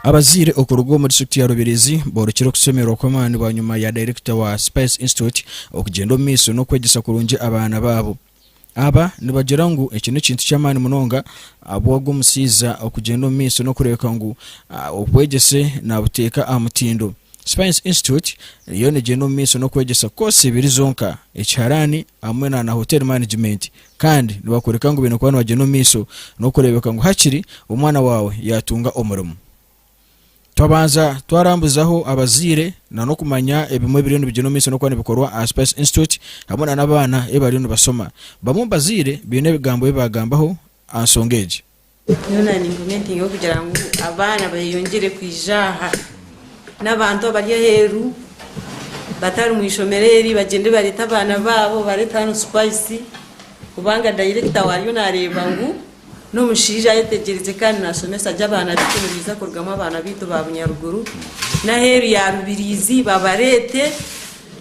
abazire okurugo muri district ya Rubirizi borukira kusomera okwamani banyuma ya director wa Spice Institute okugenda omiso no kwegesa kurungi abana babo aba nibagira ngu ekintu kintu kyamani munonga abwago musiza okugenda omiso no kureka ngu obwegyese na buteka amutindo. Spice Institute yone genda omiso no kwegesa kose ibiri zonka ekiharani amwe na hotel management kandi nibakoreka ngu bino kwano bagenda omiso no kurebeka ngu hakiri omwana wawe yatunga omurimo. Twabanza twarambuzaho abazire na no kumanya ebimwe biri n'ibigeno miso no kwane bikorwa a Space Institute hamwe n'abana ebari no basoma bamwe bazire bine bigambo bibagambaho ansongeje nona ni implementing yo kugira ngo abana bayongere kwijaha n'abantu bari heru batari mu ishomereri bagende barita abana babo bareta no Spice kubanga director wariyo nareba ngo no mushija yetegereze kandi nasomesa jabana bitunuriza kurgama abana bito ba Bunyaruguru na heru ya Rubirizi babarete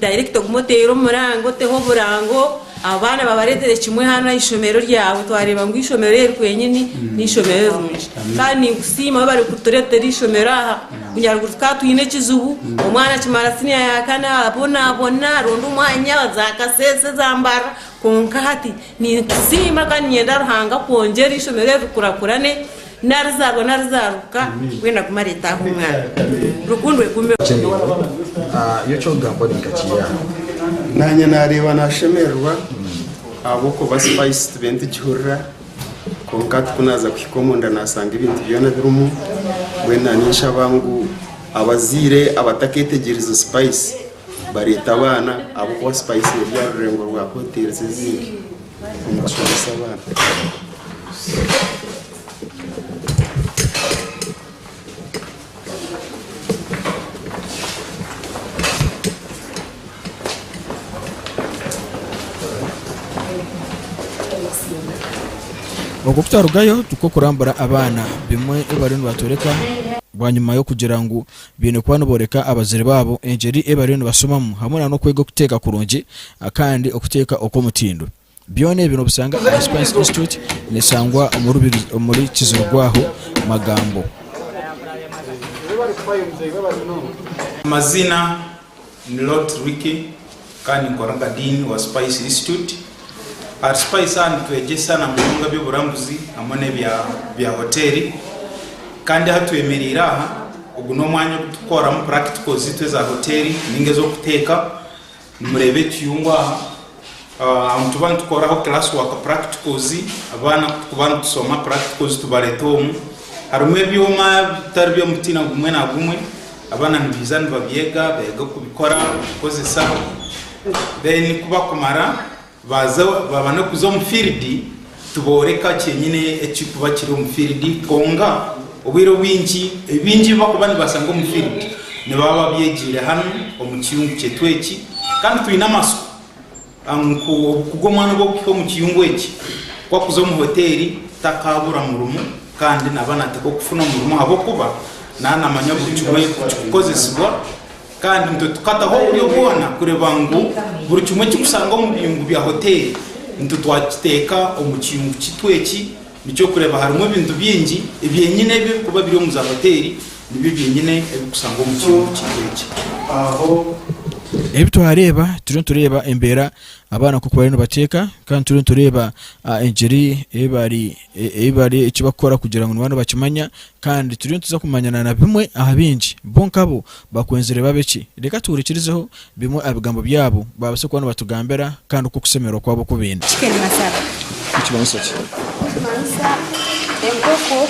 director kumotero murango teho burango abana babarete kimwe hana ishomero ryawe twareba ngo ishomero yeru kwenyini ni ishomero runji kandi gusima bari kuturete rishomero aha Bunyaruguru twatuyine kizubu omwana kimarasini yakana abona rondo umwanya zakasese zambara konkati ni kusima kandi yenda ruhanga kongera ishomero kurakurane narizaruka wenda kumareta umwana rukundwe kumbe yo chogambo ndikachiya nanye nareba nashemerwa aboko ba Spice 20 gihurira konkati kunaza kwikomonda nasanga ibintu byona birumu wenda nisha bangu abazire abataketegereza Spice bareta abana abo kwa Spice ya rurengo rwa hotel zizindi umusomesa abana okutarugayo tuko kurambura abana bimwe ebari batoreka banyuma yo kugira ngo bine kwano boreka abazire babo engeri ebari basomamu hamwe no kwego kuteka kurungi akandi okuteka okomutindo byone bino busanga Spice Institute nisangwa muri kizurwaho magambo mazina ni Lot Ricky kandi koranga dean wa Spice Institute. At Spice and Obwegyese na mbunga by'uburambuzi amone bya hoteli kandi hatwemerera aha uguno mwanya gukora mu practicals zitwe za hoteli ninge zo kuteka murebe cyungwa abantu bantu koraho class work practicals abana kubana tusoma practicals tubaretomu harumwe byuma tarbiyo mutina gumwe na gumwe abana nibizani babyega bega kubikora kozesa then kuba kumara baza babana kuzo mu field tuboreka cyenyine ekikuba kiri mu field konga obwiro bingi bakubani basanga mu field ne baba byegire hano omukiyungu cyetweki kandi tuyina amaso kugomana bwo mu kiyungu eki kwa kuzo mu hoteli takabura mu rumu kandi nabana teko kufuna mu rumu abo kuba nana manya bucumwe kukozesibwa kandi ndo tukataho uri obona kureba ngo buri kimwe cy'usanga mu biyungu bya hoteli ndo twakiteka omukiyungu kitweki nicyo kureba harimo ibintu byingi ibyenyine byo kuba biri mu za hoteli nibi byenyine ebikusanga mu kiyungu kitweki aho ebito hareba tureba embera abana kuko bari no bateka kandi tureba engeri ebari ikibakora kugira ngo nabana bakimanya kandi tuza kumanyana na bimwe ahabinji bonkabo bakwenzere babeki reka turikirizeho bimwe abigambo byabo babase kubona batugambera kandi uko kusemera kwabo kubinda chicken masala ikibanza cyo mansa enkoko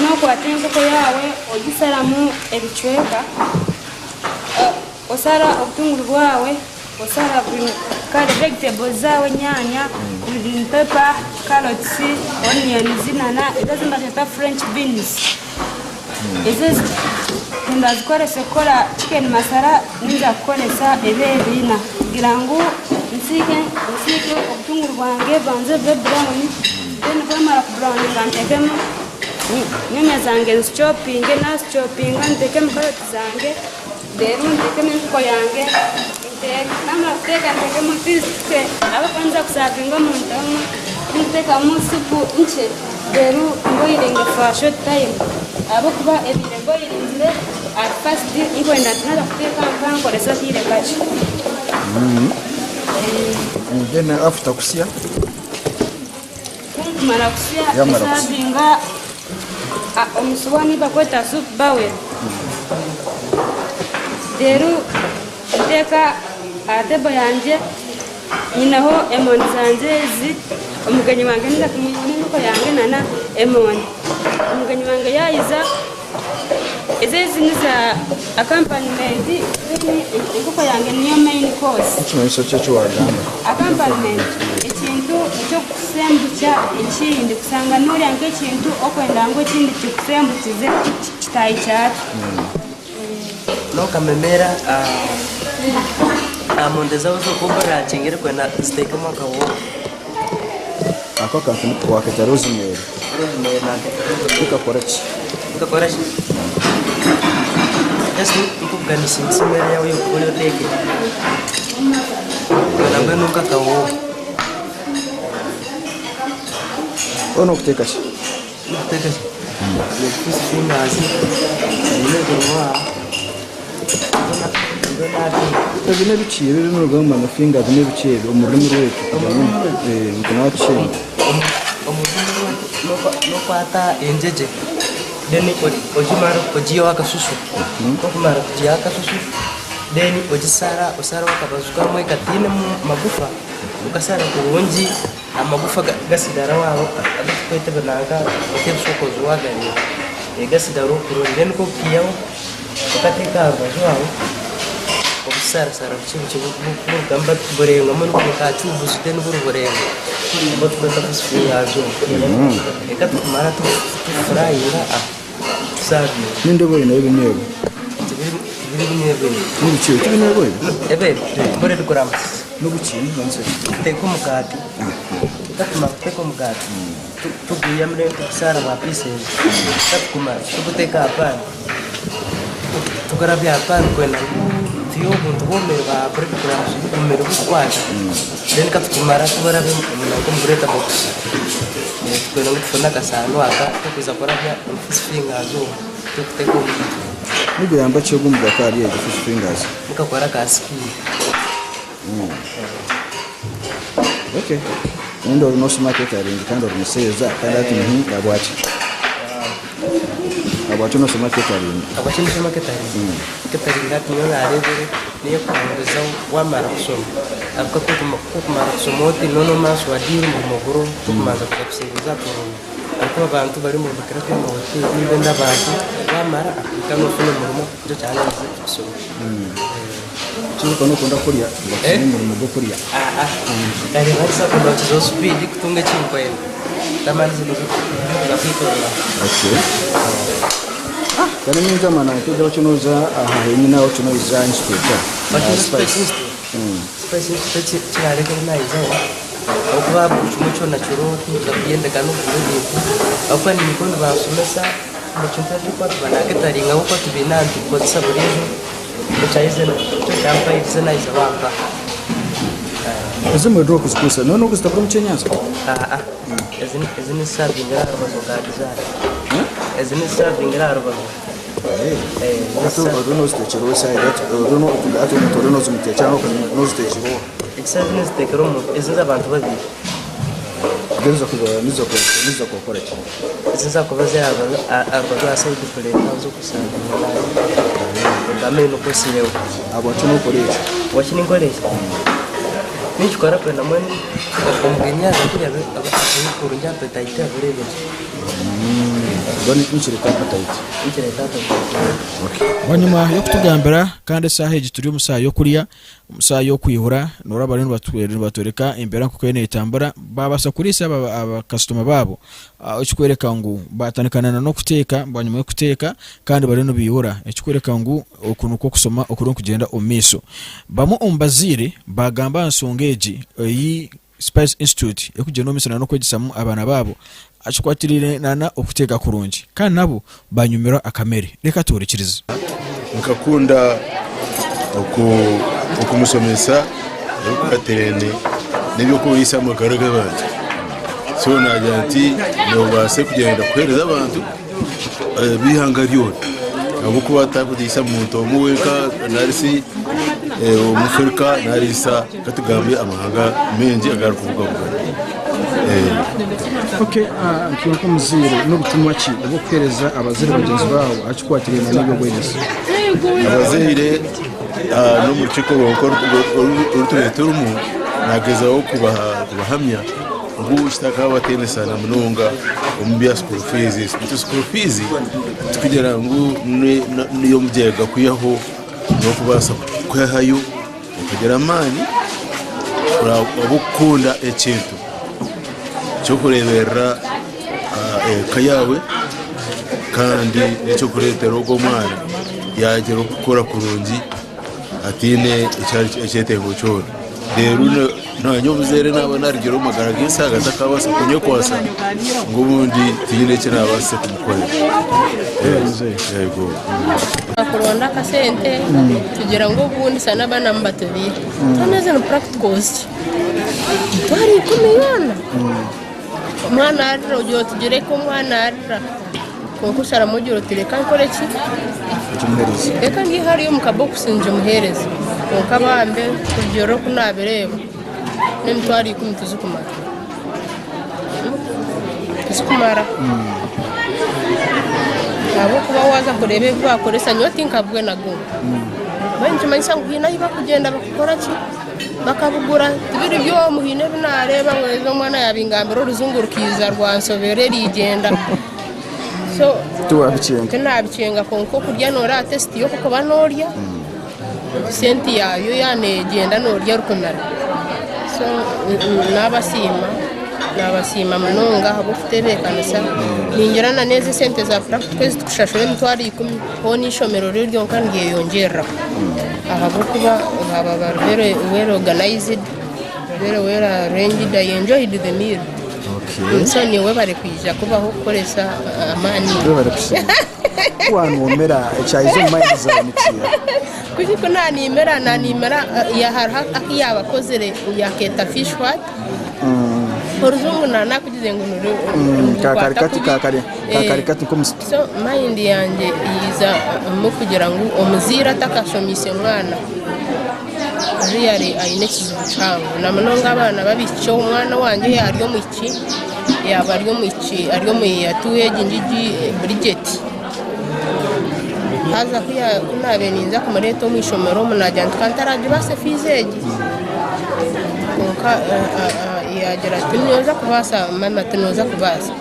no kwatenko yawe ogisaramu ebichweka osara obutunguru bwawe osara kale vegetables zawe nyanya green pepper carrots onions zinana ezazimba zeta french beans ezezi ndazikoresha kora chicken masala ninza kukolesa ebebina kugira ngo nsike obutunguru bwange banze brown then bamara brown kantekemo nyanya zange chopping na chopping ntekemo carrots zange derun tekemo ko yange kama teka tekemo tiste aba kwanza kusapinga mu ndamu teka mu supu nche rero ngoyirenga for short time abo kuba ebire ngoyirinzire at first ingwenda tnala kuteka mpango resa tire kachi then after kusia kumara kusia sabinga omusuwani bakweta soup bawe rero iteka atebo yanje nyinaho emoni zanje zi umugenyi wange nda kumuyoni nuko yange nana emoni umugenyi wange yayiza ezezi niza accompaniment nuko yange niyo main course ikimenyetso cyo wagamba accompaniment ikintu cyo kusembucha ikindi kusanga nuri yange ikintu okwenda ngo ikindi kikusembukize kitayi cyatu no kamemera amondeza uzo kumbara chingire kwena steak mwaka wo ako kantu waketa rosemary ukakora chi yesu ukuganisa rosemary yawe yokole teke kana bano kakawo ono kuteka chi kusifungazi ile kurwa Tazine biciye rero n'urugamba amafinga zine biciye umurimo rwete mukana cyo no kwata enjeje deni ojimaro ojiyo akasusu kumara kujiya akasusu deni ojisara osara wakabazuka mwe katine magufa ukasara kubonji amagufa gasidara wabo agakwete bananga okebsoko zuwagari gasidaro kuro deni ko kiyawo ukateka abazo wabo obusara sara chibu gamba borenga mun ko ka chubu siten buru borenga bot ko ta kusfiya zo eka tumara tu fry ira sabi ninde boye na ibinyego n'ibiciye cy'ibinyego ebe bore dukorama no guciye n'banze teko mukati tatuma teko mukati tuguya mre sara wa pieces tatuma tubuteka apana tukarabya apana kwenda tiyo buntu bomera ba program umero kwasha then katukumara tubara be ko mbureta box kwenda ngufuna kasano aka kuza korabya fingers zo tukuteko nigo yamba cyo gumba kari ya fingers mukakora kaski okay ndo no market aringi kandi omuseza kandi ati yabwachi abwachi no market aringi abwachi no market aringi ketaringa kinyo arevere niyo kwangeza wamara kusoma avuga ko kumara kusoma oti nono maso adiri mu muguru kumaza kusebiza ko ariko abantu bari mu bakira ko mu hoteli n'ibenda abantu bamara akano funo mu cyo cyane kusoma cyuko no kunda kuriya mu go kuriya kare basa ko bazo speed kutunga chimpwe tamanzi no okay kana ninja mana kujya bacunoza aha nyina bacunoza inspector space cyane ko nayiza okuba umuco natural tugenda kanu kuri akwa ni ko basomesa mucyumva ko banaketaringa uko tubinandi ko saburizo cyaize cyo cyampa izina izabamba ezimo dro kusikusa none ukustapura mchenyazo ezini sabingira bazogadiza ezini sabingira rubazo Oruno stechero sai oruno okugato oruno zumutechano no stechero exactly stekero mu ezinza abantu babiri genza nizo kokora ki ezinza kubaza abazo asai dipole kazo kusanga ndame no kosirewo abo tuno korecha wachini korecha nichikora kwenda mwene okumgenya zakuri abasini kurunja petaita burebe boni inchire kapataiti wanyuma yo kutugambira kandi saha igi turi umusaha yo kuriya umusaha yo kwihura nora abantu batoreka imbere kuko yene itambara babasa kurisa aba customer babo ikikwereka ngo batanikana no kuteka banyuma yo kuteka kandi bari no biyura ikikwereka ngo ukuntu ko kusoma ukuntu kugenda omiso bamo ombazire bagamba nsongeji iyi Spice Institute yo kugenda omiso no kwegisamu abana babo achikwatirire nana okuteka kurungi kandi nabo banyumira akamere reka turekirize mukakunda okumusomesa okukaterene nebyo kubisa mu karaga banje so nagira nti nobase kugenda kuhereza abantu bihanga ryona abo kuba takudisa muntu omuweka narisi omufrika narisa katugambe amahanga menji agarukuvuga Okay, nkiyo muzire no butumwa ki bwo kuhereza abazire bagenzi bawo achikwatiriye na Obwegyese. Abazire no mu ciko urutureturumu nagezaho kubahamya ngo shitaka batene sana munonga ombya school fees tukigera ngo niyo mujega kuyaho no kubasa kwahayo ukagera amani urabukunda ekintu cyo kurebera kayawe kandi nicyo kuretera ugo mwana yagera gukora kurungi atine icyetengo cyo rero nanyobuzere naba narigero magara gisa gatakabasa kunyo kwasa ngo bundi tine kirabase kumukorera yego akuronda kasente tugira ngo bundi sana bana mbatubire taneze no practicals twari kumiyana mwana arira ujyo tugere ko mwana arira konko shara mujyo tireka nkore ki Kimhereza. Eka ndi hari yo mukabox nje muhereza konka bambe kujoro kunabereba nemtwari kumituzukumara tuzukumara abo kuba waza kurebe bakoresa nyoti nkabwe nago banje manisa ngina iba kugenda bakora ki bakabugura tibiri byo muhine binareba ngo mwana yabingambiro ruzungurukiza rwansobere rigenda so tuwabicenga konko kurya nora test yo kuko banorya senti yayo yanegenda norya rukomera so nabasima munonga habo kutebekanisa ningerana neze sente za practice tukushashore mutwari 10 honi ishomero ryo kandi yongera ahabo kuba aba barvere well organized very arranged. I enjoyed the meal. Okay. So ni we bari kwija kubaho koresa amani. Kwanu omera chaizo maiza nikiya. Kuko nani mera ya harha akiyaba kozere ya keta fish what? Horizongo na kugize ngo kakarikati komuspi. So mind yanje iza mu kugira ngo omuzira takashomise mwana. Really ayinekiza ubucango namanonga abana babicho umwana wanje yaryo muki yaba aryo muki aryo mu yatuye ginjiji Bridget haza kuya kunabeninza ku mareto mu ishomero munajya twantaraje base fizeji konka yagera tunyoza kubasa mama tunoza kubasa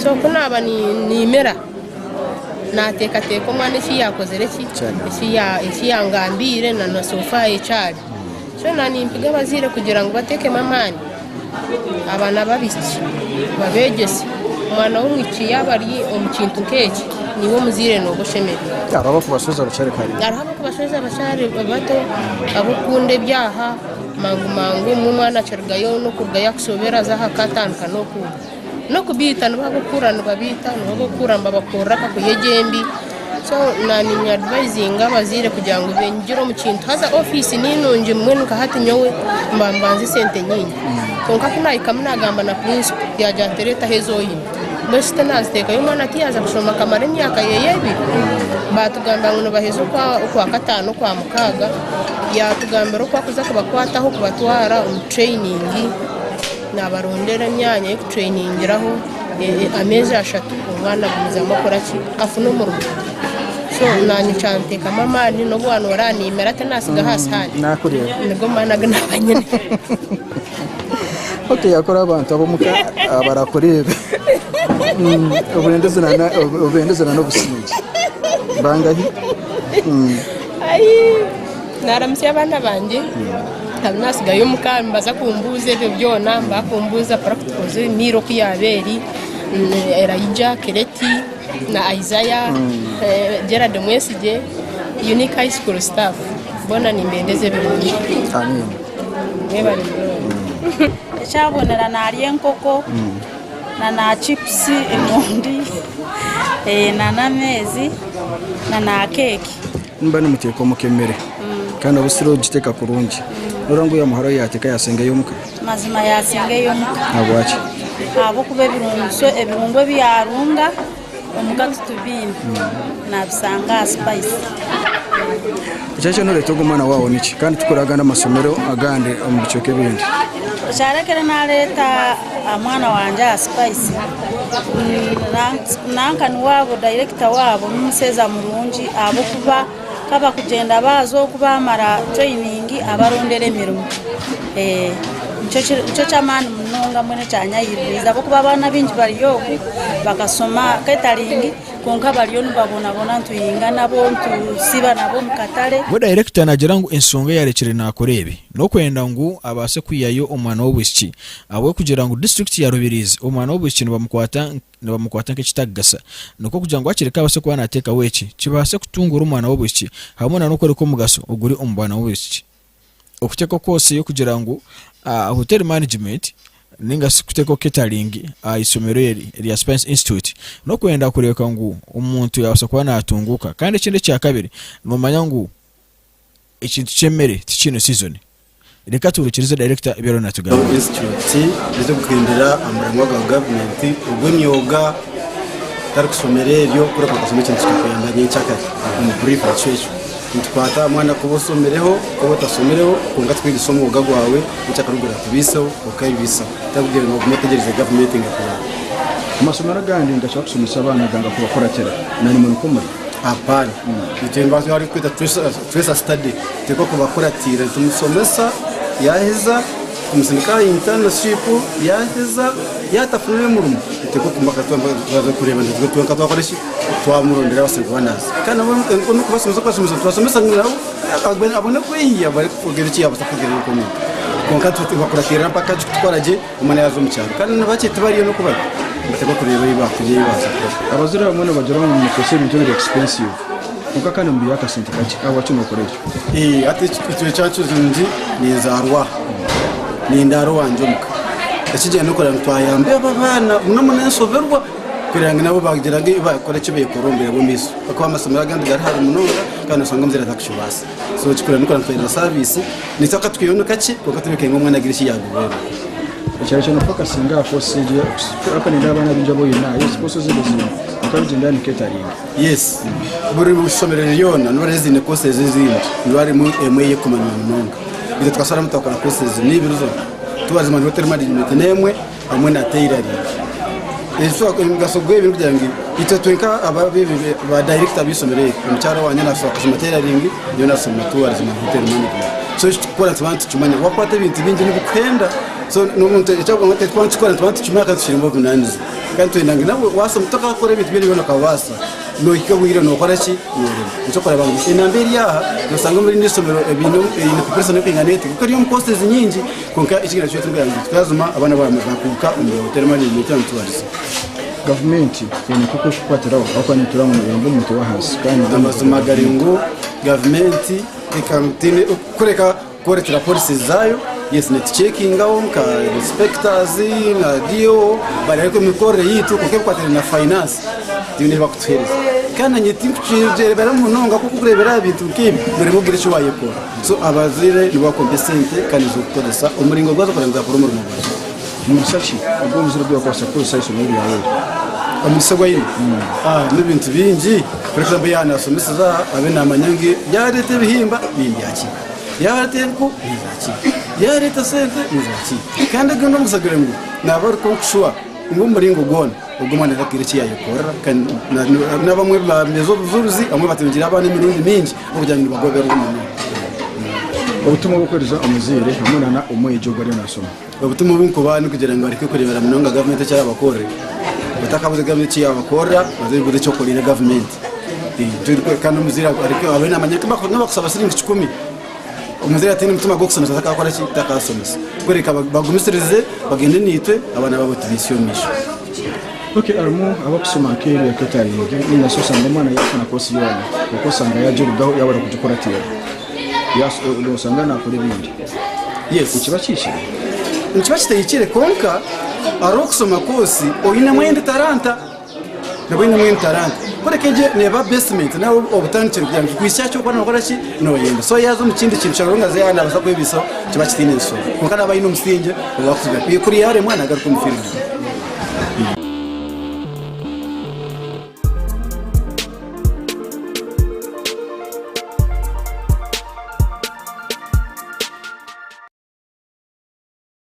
so kunaba ni mera nateka teko mwana iki yakozere iki yangambire na sofa icari so nani mpiga bazire kugira ngo bateke mamani abana babiki babegese mwana w'umwiki yabari omukintu keke niwo muzire no goshemera araba kubashoza bacare kare araba kubashoza bacare bato abukunde byaha mangu mu mwana cergayo no kurgaya kusobera za hakatanka no kubita no bagukurana babita no bagukuramba bakora kakuyegembi so nani nya advising abazire kugira ngo benjiro mu kintu haza office ninonje mwene kahati nyowe mbambanze sente nyinyi konka kuna ikamna gamba na principal ya jantereta hezo yini beste naziteka yo mwana tiyaza kushoma kamare myaka yeyebi batugamba ngo bahezo kwa katano kwa mukaga ya tugambero kwa kuza kubakwataho kubatwara training nabarondera myanya yo trainingiraho amezi 3 umwana biza makora ki afuno mu rugo so nani chante kama mani no bwana warani merate nasiga hasani nakureba nigo managa nabanyene okay yakora abantu abo muka barakorebe ubendezana no busingi bangahi ai naramsya abana banje nasiga yo mukambaza kumbuze byo byona mbakumbuza practicals miro kuyaberi Elijah Kereti na Isaiah Gerard Mwesije Unique High School staff bona nimbendeze birungi amen nebali chabonera na alienkoko na chips emondi na mezi na keki mba nimuteko mukemere kandi abusiro giteka kurungi norangu ya muharo yateka yasenge yomuka mazima yasenge yomuka abwachi abo kuba ebirungo byarunga omugati tubini nabisanga spice Icyo nurete umwana wawe niki kandi tukoraga n'amasomero agande mu bicoke bindi Sharekera naleta mwana wanje spice nanka niwabo director wabo n'umuseza Burungi abo kuba kaba kugenda bazo kubamara training abarondera emirimo icyo cy'amani munonga mwene cyanyayiriza abo kuba abana bingi bariyo bakasoma catering konka bariyo nibabona ntuyinga nabo ntusiba nabo mukatale we director nagira ngo ensonga yarekere nakorebe no kwenda ngo abase kwiyayo umwana w'ubusiki abo kugira ngo district ya Rubirizi umwana w'ubusiki bamukwata nk'ekitagasa nuko kugira ngo akireka abase kuba nateka weki kibase kutungura umwana w'ubusiki hamwe no ko mugaso uguri umwana w'ubusiki okuteko kose yo kugira ngo hotel management ninga sikuteko catering isomero ya Spice Institute no kwenda kureka ngo umuntu yabasa kuba natunguka kandi ikindi cya kabiri numanya ngo ikintu cyemere tikino season reka turukirize director ibero natugana institute bizo kwindira amurimo ga government ubw'imyoga tari kusomereryo kuri bakasoma ikintu cyakuyamba nyicyakari mu brief church ntwata mwana kubosomereho ko batasomereho kunga twigisomo ugaga wawe ucyakarugura kubiso ukayibisa tabugere ngo kumetegereze government ngakora amasomero agandi ngashaka gusomesa abana ganga kubakora kera nani mu rukomori apana itemba ari kwita trace study teko kubakora tira tumusomesa yaheza kumusindika internship yaheza yatafunwe mu rumo teko kumaka twaza kureba ndiko twanka twakoreshi twamurondera basenga banazi kana ngo kubasomesa twasomesa ngiraho abone kwiya bari kugera iki yabasa kugera uko ni konka twakora tira mpaka twaraje umwana yazo mu cyaro kandi nabake tubariyo no kubara bateko kureba ibakuye baza abazira bamwe bagera mu mukose ibintu biri expensive kuko kandi mbi yakasente kaci abo cyo mukoresha ati icyo cyacu zindi ni zarwa ni ndaro wanje muka ekije no kora twayambe abana unamunene soberwa kurangira nabo bagiraga bakora cyo bekorombera bo miso ko amasomero agandi gari hari munonga kandi usanga mzira takishubasa so cikura no kora twera service ni taka twiyono kaci kuko tubike ngo mwana girishi yagubera cyane no focusinga force je aka ni ndabana binjabo yina yes force zibuzima akabigenda ni catering yes buri musomero yona no rezine kose zizindi ndwari mu emwe yekomana munonga bize twasara mutakora kose zinibiruzo tubazima hotel management nemwe amwe na tailari eso ngasogwe ibintu byangi ito twenka ababibi ba director bisomere umucyaro wanya na soka tailoring yo nasoma tubazima hotel management so ikora twantu chumanya wakwata ibintu bingi n'ubukenda so n'umuntu cyangwa ngo twantu chumaka tushirimo bunaniza kandi twendanga nabo wasa mutoka akora ibintu biri bino kabasa no ikabwira no kora ki nicyo kora bangu inambiri yaha dusanga muri nisomero ibintu ine persona kwinganete kuko ariyo costs nyingi konka ikigira cyo tuganga twazuma abana bamakuka mu hotel management cyangwa government ni kuko kwatiraho akwanye turamu yambo muntu wahasi kandi amazuma garingo government ikamtine kureka koretera policies zayo yes net checking ka inspectors na dio bari ariko mikore yitu kuko kwatira na finance dine bakutereza kana nyiti kuchije baramunonga kuko kurebera ibintu kibi muri bugire cyo bayekora so abazire ni bakompensate kandi zo gukoresha umuringo gwazo kurenza kuri mu musachi ubwo muziro byo kwasa ko sai muri yawe amusagwa yini n'ibintu bingi for example yana somesa za abe namanyange yarete bihimba bindi yaki yarete ko bizaki yarete sente bizaki kandi gando musagire ngo nabar ko kushwa ngo muringo gona ubwo mwana zakire cyo yayikora kandi nabamwe ba mezo buzuruzi amwe batungira abana imirindi mingi ubujyanye bagobera umuntu ubutumwa bukoreza umuzire hamunana umwejo gore nasoma ubutumwa bunko bani kugira ngo ariko kurebera munonga government cyara bakore batakabuze government y'abakora bazibure cyo kurira government kandi umuzira ariko abena amanyaka bakona bakusaba siringi 10 umuzira ati n'umutima go kusomesa takakora ki takasomesa kureka bagumisirize bagende nitwe abana babo tubisyomisha okay arimo abakusoma kiri ya catering ni nasosa ndamana yakana kosi yona kuko sanga yajurugaho yabara kujukora tiyo yaso ndo sanga na kuri bindi yes ikiba kishire nchiba kitayikire konka arokusoma kosi oyine mwende taranta nabone mwende taranta korekeje neba basement nawo obutandikira kugira ngo kwishyacyo kwa nakora ki no yenda so yazo mu kindi kintu cyaronga ze yana basa kwebiso kiba kitine so konka nabayino musinge bakuvuga kuri yare mwana agaruka mu filime Yeah.